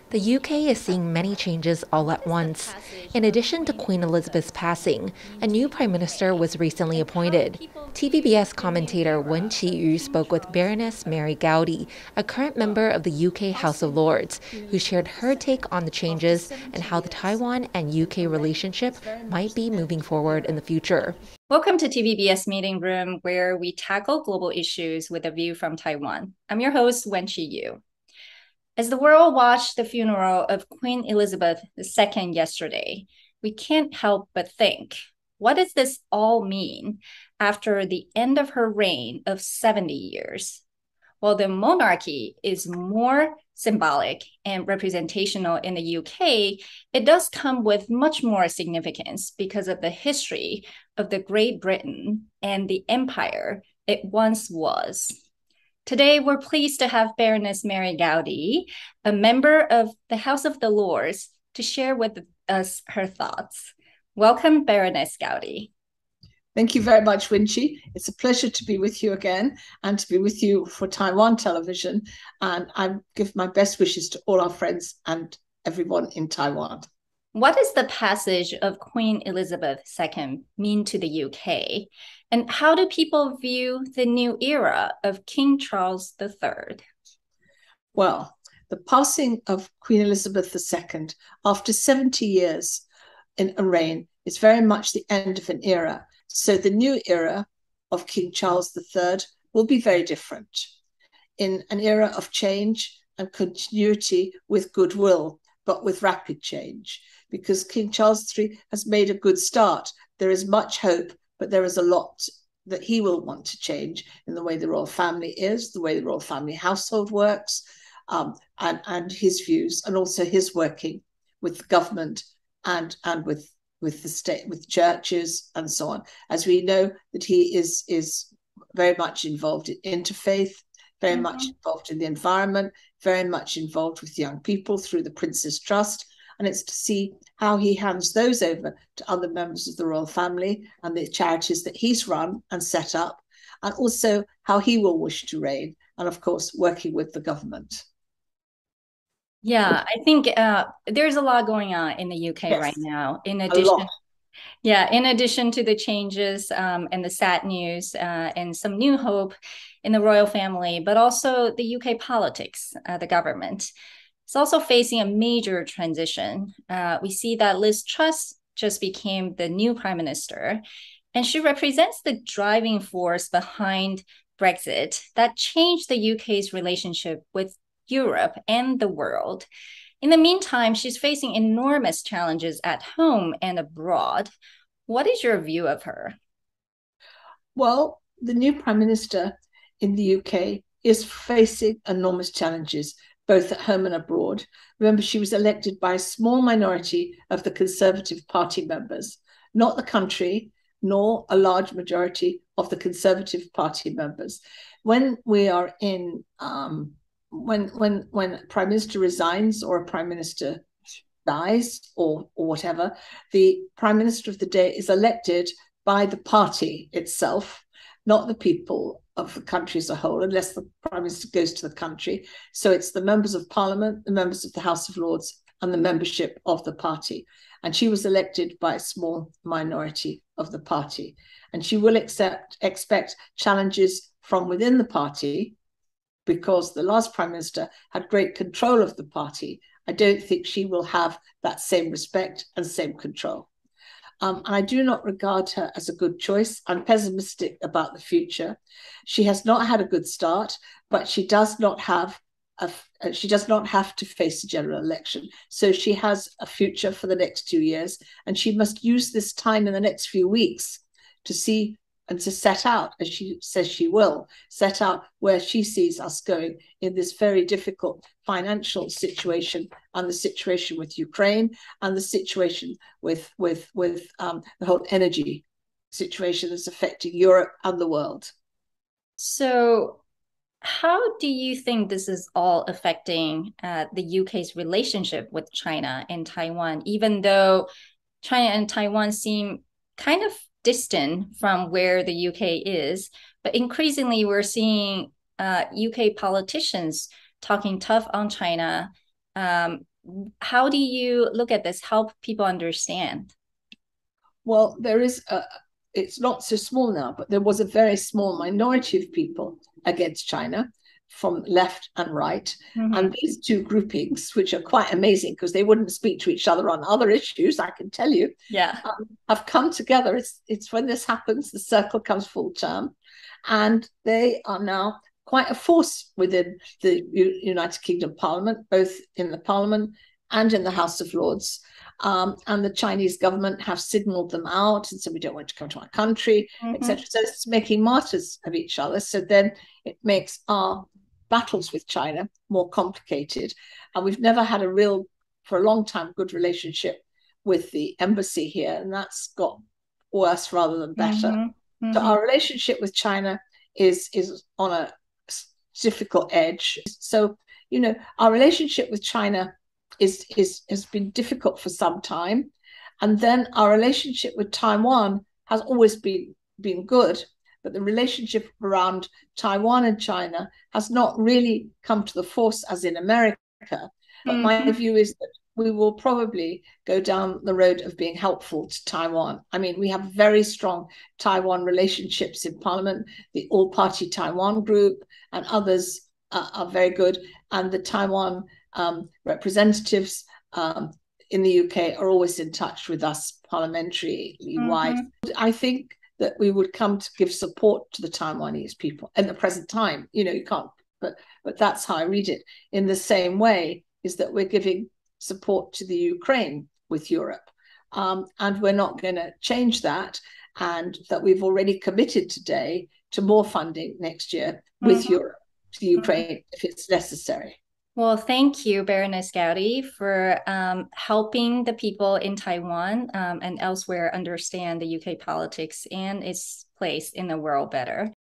The UK is seeing many changes all at once. In addition to Queen Elizabeth's passing, a new Prime Minister was recently appointed. TVBS commentator Wen Qiyu spoke with Baroness Mary Goudie, a current member of the UK House of Lords, who shared her take on the changes and how the Taiwan and UK relationship might be moving forward in the future. Welcome to TVBS Meeting Room, where we tackle global issues with a view from Taiwan. I'm your host, Wenqi Yu. As the world watched the funeral of Queen Elizabeth II yesterday, we can't help but think, what does this all mean after the end of her reign of 70 years? While the monarchy is more symbolic and representational in the UK, it does come with much more significance because of the history of the Great Britain and the empire it once was. Today, we're pleased to have Baroness Mary Goudie, a member of the House of the Lords, to share with us her thoughts. Welcome, Baroness Goudie. Thank you very much, Winchi. It's a pleasure to be with you again and to be with you for Taiwan television. And I give my best wishes to all our friends and everyone in Taiwan. What does the passage of Queen Elizabeth II mean to the UK? And how do people view the new era of King Charles III? Well, the passing of Queen Elizabeth II after 70 years in a reign is very much the end of an era. So the new era of King Charles III will be very different, in an era of change and continuity with goodwill, but with rapid change, because King Charles III has made a good start. There is much hope, but there is a lot that he will want to change in the way the royal family is, the way the royal family household works, and his views, and also his working with the government and with the state, with churches and so on. As we know that he is very much involved in interfaith, very much involved in the environment, very much involved with young people through the Prince's Trust. And it's to see how he hands those over to other members of the royal family and the charities that he's run and set up, and also how he will wish to reign, and of course, working with the government. Yeah, I think there's a lot going on in the UK Yes, right now. a lot. In addition to the changes and the sad news and some new hope in the royal family, but also the UK politics, the government. It's also facing a major transition. We see that Liz Truss just became the new prime minister, and she represents the driving force behind Brexit that changed the UK's relationship with Europe and the world. In the meantime, she's facing enormous challenges at home and abroad. What is your view of her? Well, the new prime minister in the UK is facing enormous challenges, both at home and abroad. Remember, she was elected by a small minority of the Conservative Party members, not the country, nor a large majority of the Conservative Party members. When we are in, when a prime minister resigns or a prime minister dies or whatever, the prime minister of the day is elected by the party itself, not the people of the country as a whole, unless the prime minister goes to the country. So it's the members of parliament, the members of the House of Lords, and the membership of the party. And she was elected by a small minority of the party. And she will expect challenges from within the party, because the last prime minister had great control of the party. I don't think she will have that same respect and same control. And I do not regard her as a good choice. I'm pessimistic about the future. She has not had a good start, but she does not have to face a general election. So she has a future for the next 2 years, and she must use this time in the next few weeks to see and to set out, as she says she will, set out where she sees us going in this very difficult financial situation, and the situation with Ukraine, and the situation with the whole energy situation that's affecting Europe and the world. So, how do you think this is all affecting the UK's relationship with China and Taiwan, even though China and Taiwan seem kind of distant from where the UK is, but increasingly we're seeing UK politicians talking tough on China, How do you look at this? Help people understand? Well, it's not so small now, but there was a very small minority of people against China from left and right. Mm-hmm. And these two groupings, which are quite amazing because they wouldn't speak to each other on other issues, I can tell you, have come together. It's when this happens, the circle comes full term. And they are now quite a force within the United Kingdom Parliament, both in the Parliament and in the House of Lords. And the Chinese government have signaled them out and said, we don't want to come to our country, etc. So it's making martyrs of each other. So then it makes our battles with China more complicated. And we've never had for a long time, good relationship with the embassy here. And that's got worse rather than better. So our relationship with China is on a difficult edge. So, our relationship with China has been difficult for some time. And then our relationship with Taiwan has always been good. But the relationship around Taiwan and China has not really come to the force as in America. But my view is that we will probably go down the road of being helpful to Taiwan. I mean, we have very strong Taiwan relationships in Parliament. The All-Party Taiwan Group and others are very good. And the Taiwan representatives in the UK are always in touch with us parliamentary wide. I think that we would come to give support to the Taiwanese people in the present time. You can't, but that's how I read it. In the same way is that we're giving support to the Ukraine with Europe. And we're not going to change that. And that we've already committed today to more funding next year with Europe to the Ukraine if it's necessary. Well, thank you, Baroness Goudie, for helping the people in Taiwan and elsewhere understand the UK politics and its place in the world better.